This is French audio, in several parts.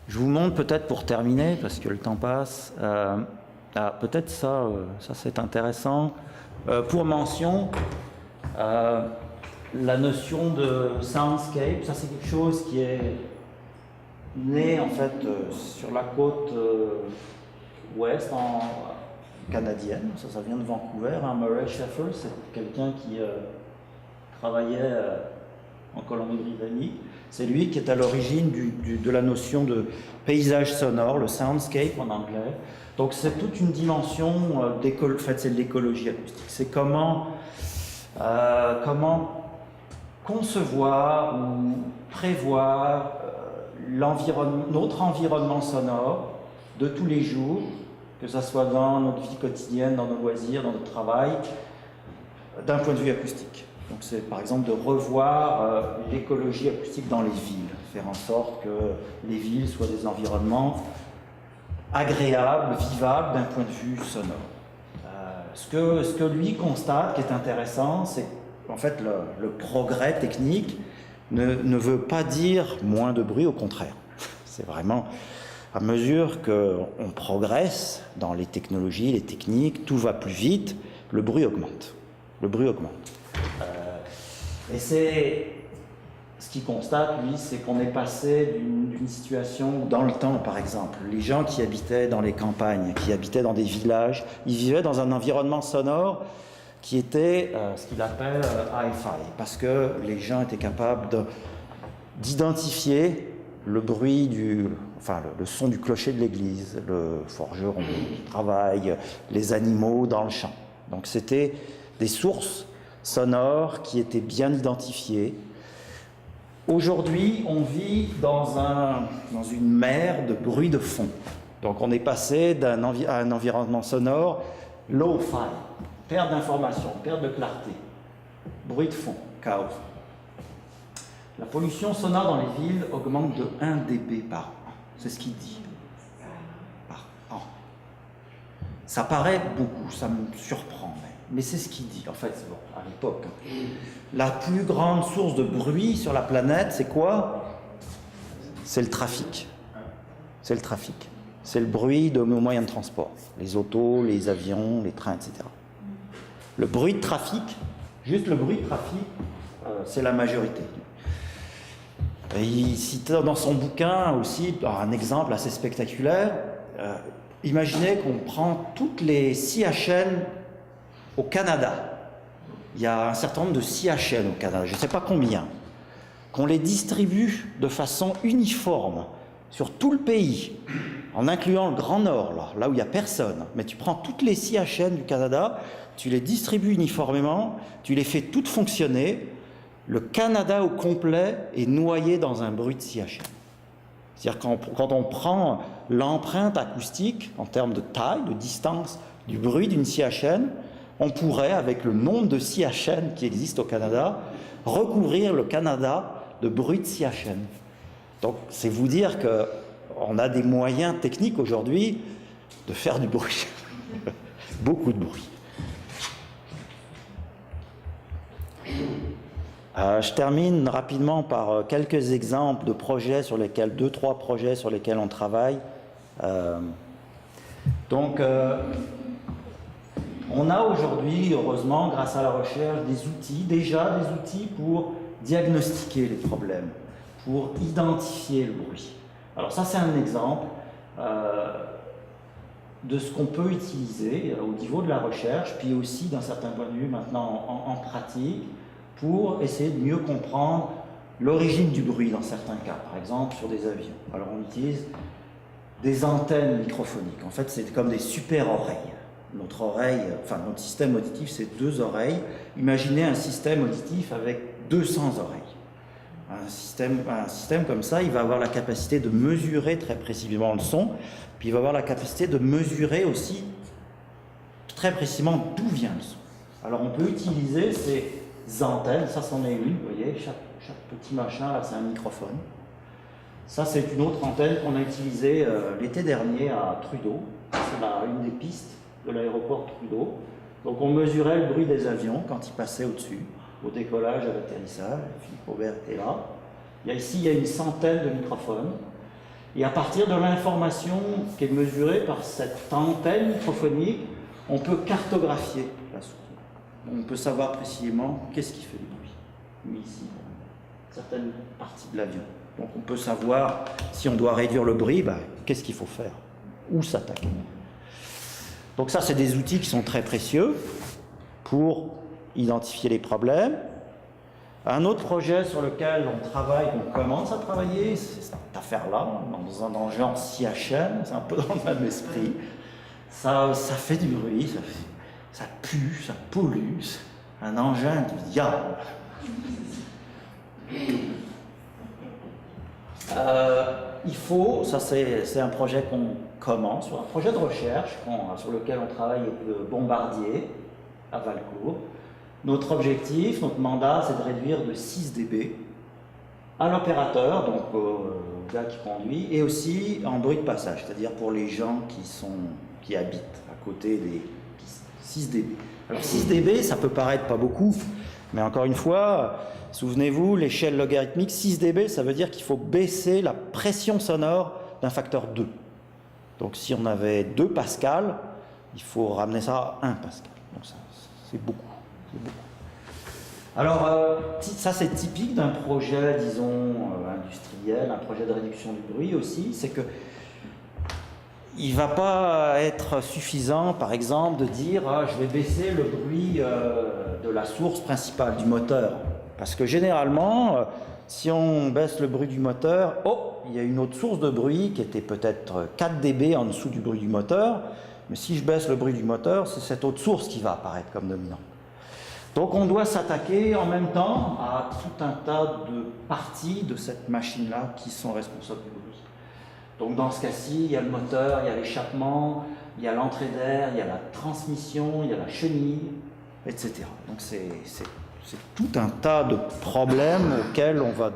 Je vous montre peut-être pour terminer, parce que le temps passe, peut-être ça c'est intéressant. Pour mention, la notion de soundscape, ça c'est quelque chose qui est né en fait sur la côte ouest canadienne, ça vient de Vancouver. Murray Schaeffer, c'est quelqu'un qui travaillait en Colombie-Britannique. C'est lui qui est à l'origine de la notion de paysage sonore, le soundscape en anglais. Donc c'est toute une dimension en fait, c'est de l'écologie acoustique. C'est comment concevoir ou prévoir notre environnement sonore de tous les jours, que ce soit dans notre vie quotidienne, dans nos loisirs, dans notre travail, d'un point de vue acoustique. Donc c'est par exemple de revoir l'écologie acoustique dans les villes, faire en sorte que les villes soient des environnements agréables, vivables d'un point de vue sonore. Ce que lui constate, qui est intéressant, c'est qu'en fait le progrès technique ne veut pas dire moins de bruit, au contraire. C'est vraiment à mesure qu'on progresse dans les technologies, les techniques, tout va plus vite, le bruit augmente. Le bruit augmente. Et c'est ce qu'il constate, lui, c'est qu'on est passé d'une situation où, dans le temps, par exemple, les gens qui habitaient dans les campagnes, qui habitaient dans des villages, ils vivaient dans un environnement sonore qui était ce qu'il appelle hi-fi, parce que les gens étaient capables d'identifier le bruit le son du clocher de l'église, le forgeron qui travaille, les animaux dans le champ. Donc c'était des sources sonores qui étaient bien identifiées. Aujourd'hui, on vit dans une mer de bruit de fond. Donc on est passé à un environnement sonore low-fi, perte d'information, perte de clarté, bruit de fond, chaos. La pollution sonore dans les villes augmente de 1 dB par an. C'est ce qu'il dit. Par an. Ça paraît beaucoup, ça me surprend. Mais c'est ce qu'il dit, en fait, c'est bon, à l'époque. La plus grande source de bruit sur la planète, c'est quoi? C'est le trafic. C'est le trafic. C'est le bruit de nos moyens de transport. Les autos, les avions, les trains, etc. Le bruit de trafic, juste le bruit de trafic, c'est la majorité. Et il cite dans son bouquin aussi un exemple assez spectaculaire. Imaginez qu'on prend toutes les CHN au Canada. Il y a un certain nombre de CHN au Canada, je ne sais pas combien, qu'on les distribue de façon uniforme sur tout le pays, en incluant le Grand Nord, là où il n'y a personne. Mais tu prends toutes les CHN du Canada, tu les distribues uniformément, tu les fais toutes fonctionner, le Canada au complet est noyé dans un bruit de CHN. C'est-à-dire quand on prend l'empreinte acoustique, en termes de taille, de distance, du bruit d'une CHN, on pourrait, avec le nombre de CHN qui existent au Canada, recouvrir le Canada de bruit de CHN. Donc, c'est vous dire qu'on a des moyens techniques aujourd'hui de faire du bruit. Beaucoup de bruit. Je termine rapidement par quelques exemples de projets sur lesquels, 2-3 projets sur lesquels on travaille. On a aujourd'hui, heureusement, grâce à la recherche, déjà des outils pour diagnostiquer les problèmes, pour identifier le bruit. Alors ça, c'est un exemple de ce qu'on peut utiliser au niveau de la recherche, puis aussi d'un certain point de vue maintenant en pratique, pour essayer de mieux comprendre l'origine du bruit dans certains cas, par exemple sur des avions. Alors on utilise des antennes microphoniques. En fait, c'est comme des super oreilles. Notre notre système auditif, c'est 2 oreilles. Imaginez un système auditif avec 200 oreilles. Un système comme ça, il va avoir la capacité de mesurer très précisément le son, puis il va avoir la capacité de mesurer aussi très précisément d'où vient le son. Alors on peut utiliser ces antennes, ça c'en est une, vous voyez, chaque petit machin là c'est un microphone. Ça c'est une autre antenne qu'on a utilisée l'été dernier à Trudeau, c'est une des pistes de l'aéroport Trudeau. Donc on mesurait le bruit des avions quand ils passaient au-dessus, au décollage, à l'atterrissage. Philippe Aubert était là. Ici, il y a une centaine de microphones. Et à partir de l'information qui est mesurée par cette antenne microphonique, on peut cartographier la source. On peut savoir précisément qu'est-ce qui fait du bruit. Oui, ici, certaines parties de l'avion. Donc on peut savoir si on doit réduire le bruit, qu'est-ce qu'il faut faire, où s'attaquer. Donc ça, c'est des outils qui sont très précieux pour identifier les problèmes. Un autre projet sur lequel on travaille, on commence à travailler, c'est cette affaire-là, dans un genre CHM, c'est un peu dans le même esprit. Ça fait du bruit, ça pue, ça pollue, un engin du diable. Il faut, ça c'est un projet qu'on commence, un projet de recherche sur lequel on travaille avec Bombardier à Valcourt. Notre objectif, notre mandat, c'est de réduire de 6 dB à l'opérateur, donc au gars qui conduit, et aussi en bruit de passage, c'est-à-dire pour les gens qui habitent à côté des pistes. 6 dB. Alors 6 dB, ça peut paraître pas beaucoup, mais encore une fois, souvenez-vous, l'échelle logarithmique, 6 dB, ça veut dire qu'il faut baisser la pression sonore d'un facteur 2. Donc si on avait 2 pascal, il faut ramener ça à 1 pascal. Donc ça, c'est beaucoup. Alors, ça c'est typique d'un projet, disons, industriel, un projet de réduction du bruit aussi, c'est que il ne va pas être suffisant, par exemple, de dire je vais baisser le bruit de la source principale, du moteur. Parce que généralement, si on baisse le bruit du moteur, il y a une autre source de bruit qui était peut-être 4 dB en dessous du bruit du moteur, mais si je baisse le bruit du moteur, c'est cette autre source qui va apparaître comme dominante. Donc on doit s'attaquer en même temps à tout un tas de parties de cette machine-là qui sont responsables du bruit. Donc dans ce cas-ci, il y a le moteur, il y a l'échappement, il y a l'entrée d'air, il y a la transmission, il y a la chenille, etc. Donc c'est tout un tas de problèmes auxquels on va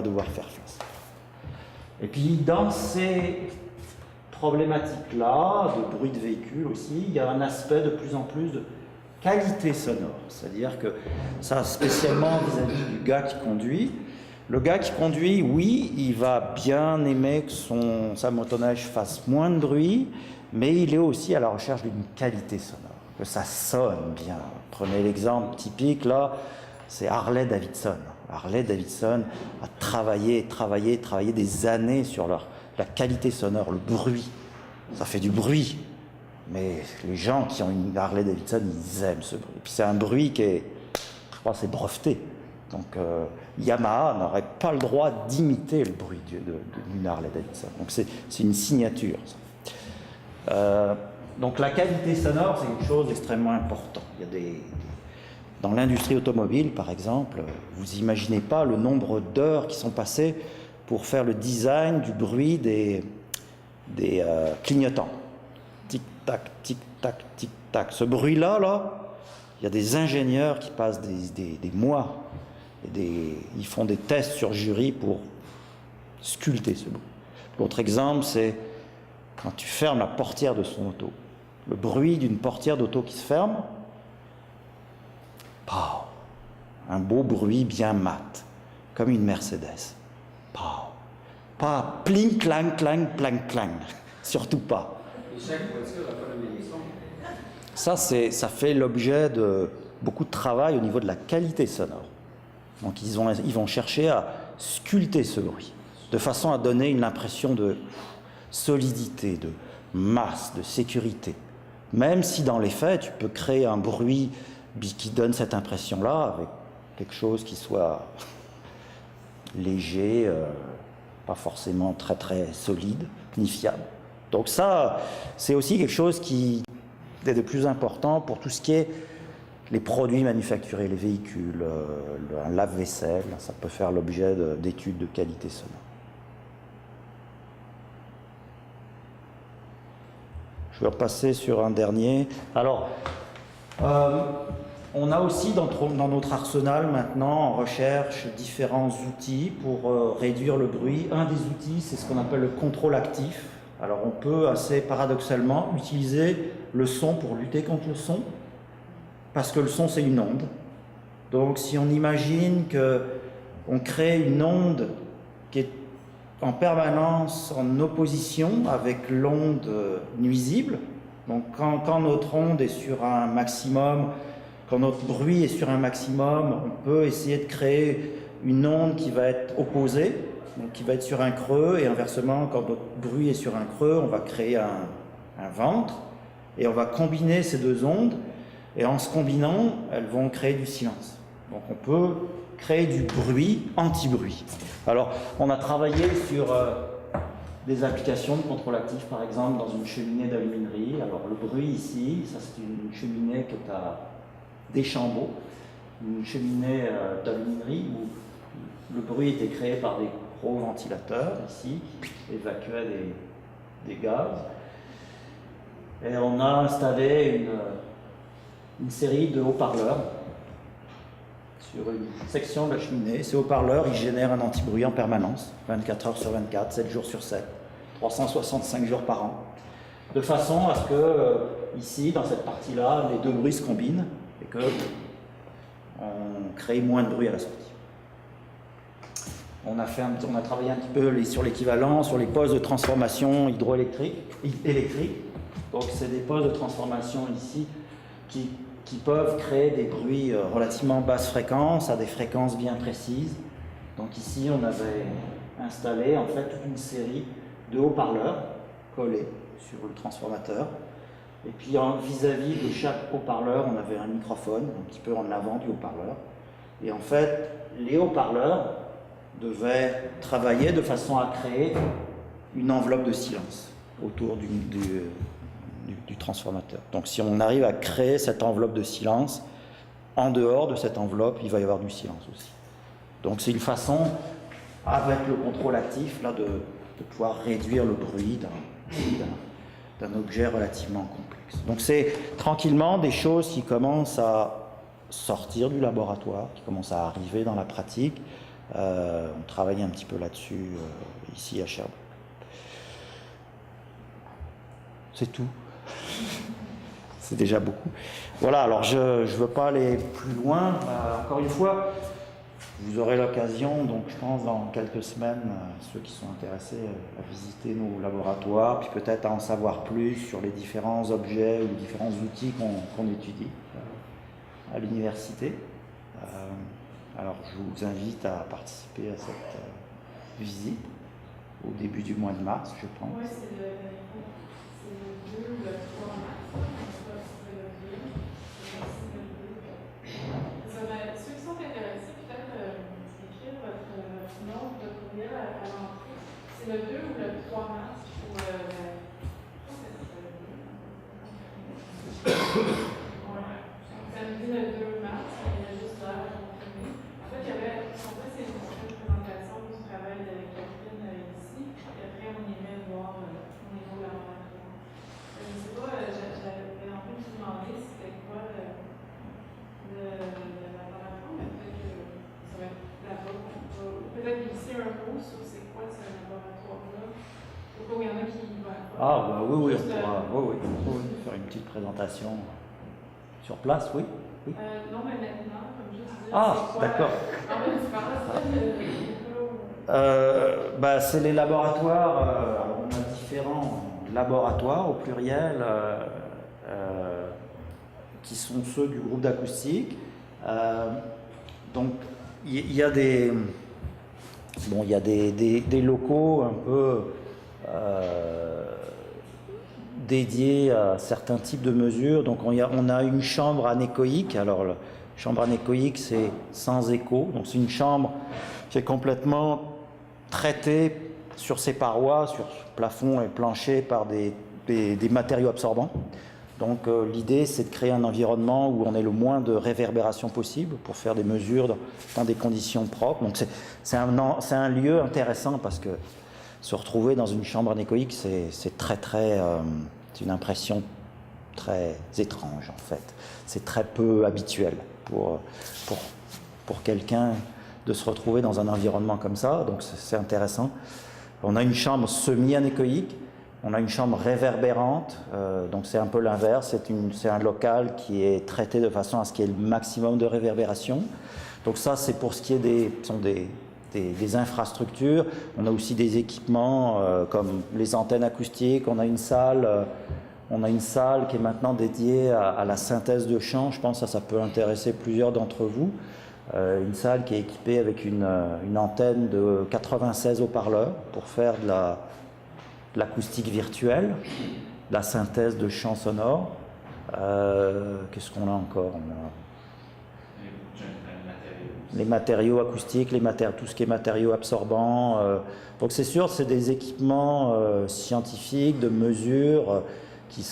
devoir faire face. Et puis dans ces problématiques-là, de bruit de véhicule aussi, il y a un aspect de plus en plus de qualité sonore, c'est-à-dire que ça, spécialement vis-à-vis du gars qui conduit, le gars qui conduit, oui, il va bien aimer que sa motoneige fasse moins de bruit, mais il est aussi à la recherche d'une qualité sonore, que ça sonne bien. Prenez l'exemple typique, là, c'est Harley Davidson. Harley Davidson a travaillé des années sur la qualité sonore, le bruit. Ça fait du bruit. Mais les gens qui ont une Harley Davidson, ils aiment ce bruit. Et puis c'est un bruit qui est, je crois, c'est breveté. Donc Yamaha n'aurait pas le droit d'imiter le bruit d'une Harley Davidson. Donc c'est une signature. Donc la qualité sonore, c'est une chose extrêmement importante. Il y a dans l'industrie automobile, par exemple, vous imaginez pas le nombre d'heures qui sont passées pour faire le design du bruit des clignotants. Tic-tac, tic-tac, tic-tac. Ce bruit-là, il y a des ingénieurs qui passent des mois, ils font des tests sur jury pour sculpter ce bruit. L'autre exemple, c'est quand tu fermes la portière de son auto. Le bruit d'une portière d'auto qui se ferme, un beau bruit bien mat, comme une Mercedes. Pas pling, clang, clang, clang, clang. Surtout pas. Ça fait l'objet de beaucoup de travail au niveau de la qualité sonore. Donc ils vont chercher à sculpter ce bruit, de façon à donner une impression de solidité, de masse, de sécurité. Même si dans les faits, tu peux créer un bruit qui donne cette impression-là, avec quelque chose qui soit léger, pas forcément très très solide, ni fiable. Donc ça, c'est aussi quelque chose qui est de plus important pour tout ce qui est les produits manufacturés, les véhicules, un lave-vaisselle, ça peut faire l'objet d'études de qualité sonore. Je vais repasser sur un dernier. Alors, on a aussi dans notre arsenal maintenant en recherche différents outils pour réduire le bruit. Un des outils, c'est ce qu'on appelle le contrôle actif. Alors on peut assez paradoxalement utiliser le son pour lutter contre le son, parce que le son c'est une onde. Donc si on imagine qu'on crée une onde qui est en permanence en opposition avec l'onde nuisible. Donc quand notre onde est sur un maximum, quand notre bruit est sur un maximum, on peut essayer de créer une onde qui va être opposée, donc qui va être sur un creux, et inversement, quand notre bruit est sur un creux, on va créer un ventre, et on va combiner ces deux ondes, et en se combinant, elles vont créer du silence. Donc on peut créer du bruit anti-bruit. Alors on a travaillé sur des applications de contrôle actif, par exemple dans une cheminée d'aluminerie. Alors le bruit ici, ça c'est une cheminée qui est à Deschambault, une cheminée d'aluminerie où le bruit était créé par des gros ventilateurs ici qui évacuaient des gaz. Et on a installé une série de haut-parleurs sur une section de la cheminée. Ces haut-parleurs, ils génèrent un anti-bruit en permanence, 24 heures sur 24, 7 jours sur 7, 365 jours par an, de façon à ce que, ici, dans cette partie-là, les deux bruits se combinent et qu'on crée moins de bruit à la sortie. On a travaillé un petit peu sur l'équivalent, sur les postes de transformation électrique. Donc c'est des postes de transformation ici qui peuvent créer des bruits relativement basse fréquence à des fréquences bien précises. Donc ici on avait installé en fait toute une série de haut-parleurs collés sur le transformateur. Et puis vis-à-vis de chaque haut-parleur, on avait un microphone un petit peu en avant du haut-parleur. Et en fait, les haut-parleurs devaient travailler de façon à créer une enveloppe de silence autour du transformateur. Donc si on arrive à créer cette enveloppe de silence, en dehors de cette enveloppe, il va y avoir du silence aussi. Donc c'est une façon, avec le contrôle actif, là, de pouvoir réduire le bruit d'un objet relativement complexe. Donc c'est tranquillement des choses qui commencent à sortir du laboratoire, qui commencent à arriver dans la pratique. On travaille un petit peu là-dessus ici à Sherbrooke. C'est tout. C'est déjà beaucoup. Voilà, alors je ne veux pas aller plus loin. Encore une fois, vous aurez l'occasion, donc je pense dans quelques semaines, ceux qui sont intéressés à visiter nos laboratoires, puis peut-être à en savoir plus sur les différents objets ou différents outils qu'on étudie à l'université. Alors je vous invite à participer à cette visite au début du mois de mars, je pense. Oui, c'est le 2 ou le 3 mars. Ceux qui sont intéressés, peut-être écrire votre nom de courriel à l'entrée. C'est le 2 ou le 3 mars pour samedi le 2 mars, il y a juste l'heure à confirmer. En fait, c'est une présentation du travail de Catherine ici, et après on irait voir au niveau laboratoire. Je ne sais pas, j'avais envie de vous demander c'était quoi le laboratoire, mais peut-être que ça va être là-bas. Peut-être glisser un mot sur c'est quoi ce laboratoire-là. Au cas où il y en a qui vont. Ah, bah oui, on pourra faire une petite présentation sur place, oui. Non, mais maintenant, comme je disais. Ah, d'accord. C'est les laboratoires. On a différents laboratoires au pluriel qui sont ceux du groupe d'acoustique. Donc, il y a des locaux un peu dédiés à certains types de mesures. Donc on a une chambre anéchoïque. Alors la chambre anéchoïque, c'est sans écho. Donc c'est une chambre qui est complètement traitée sur ses parois, sur plafond et plancher par des matériaux absorbants. Donc l'idée, c'est de créer un environnement où on ait le moins de réverbération possible pour faire des mesures dans des conditions propres. Donc c'est un lieu intéressant parce que se retrouver dans une chambre anéchoïque, c'est c'est une impression très étrange en fait. C'est très peu habituel pour quelqu'un de se retrouver dans un environnement comme ça, donc c'est intéressant. On a une chambre semi-anéchoïque, on a une chambre réverbérante, donc c'est un peu l'inverse, c'est un local qui est traité de façon à ce qu'il y ait le maximum de réverbération. Donc ça, c'est pour ce qui est des des infrastructures. On a aussi des équipements comme les antennes acoustiques. On a une salle qui est maintenant dédiée à la synthèse de chant. Je pense que ça peut intéresser plusieurs d'entre vous. Une salle qui est équipée avec une antenne de 96 haut-parleurs pour faire de l'acoustique virtuelle, de la synthèse de chants sonores. Qu'est-ce qu'on a encore? Les matériaux acoustiques, tout ce qui est matériaux absorbants. Donc c'est sûr, c'est des équipements scientifiques, de mesure, qui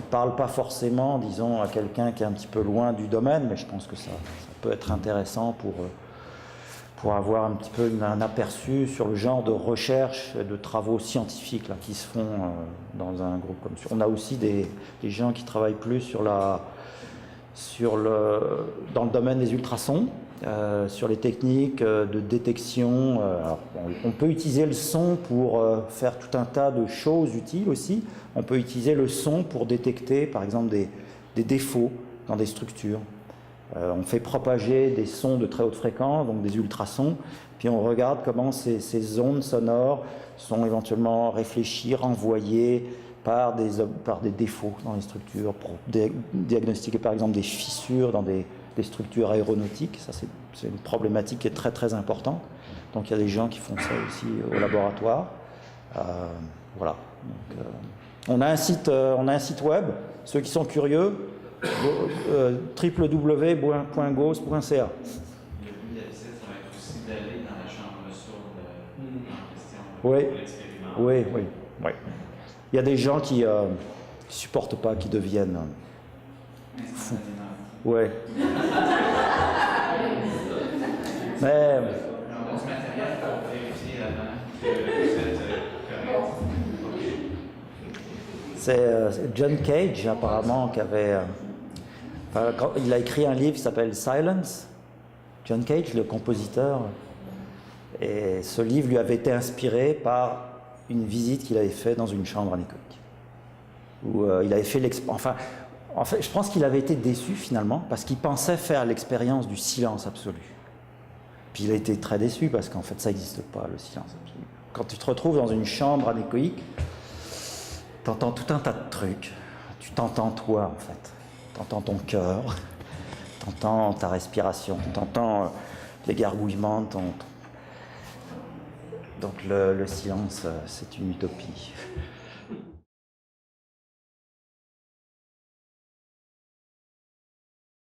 parlent pas forcément, disons, à quelqu'un qui est un petit peu loin du domaine, mais je pense que ça peut être intéressant pour avoir un petit peu un aperçu sur le genre de recherche et de travaux scientifiques là, qui se font dans un groupe comme ça. On a aussi des gens qui travaillent plus dans le domaine des ultrasons, sur les techniques de détection. Alors, on peut utiliser le son pour faire tout un tas de choses utiles aussi. On peut utiliser le son pour détecter, par exemple, des défauts dans des structures. On fait propager des sons de très haute fréquence, donc des ultrasons, puis on regarde comment ces ondes sonores sont éventuellement réfléchies, renvoyées par des défauts dans les structures, pour diagnostiquer par exemple des fissures dans des structures aéronautiques. Ça, c'est une problématique qui est très très importante. Donc il y a des gens qui font ça aussi au laboratoire. Voilà. Donc, on a un site web, ceux qui sont curieux, www.gos.ca. Le but de la visite, ça va être aussi d'aller dans la chambre sourde en question pour l'expériment. Oui. Il y a des gens qui supportent pas, qui deviennent fous. Oui. Mais Alors, du matériel pour vérifier avant que vous êtes correct. c'est John Cage, apparemment, il a écrit un livre qui s'appelle Silence. John Cage, le compositeur. Et ce livre lui avait été inspiré par une visite qu'il avait faite dans une chambre anéchoïque. Où il avait fait en fait, je pense qu'il avait été déçu finalement, parce qu'il pensait faire l'expérience du silence absolu. Puis il a été très déçu, parce qu'en fait, ça n'existe pas, le silence absolu. Quand tu te retrouves dans une chambre anéchoïque, tu entends tout un tas de trucs. Tu t'entends toi, en fait. Tu entends ton cœur, tu entends ta respiration, tu entends les gargouillements. Donc le silence, c'est une utopie.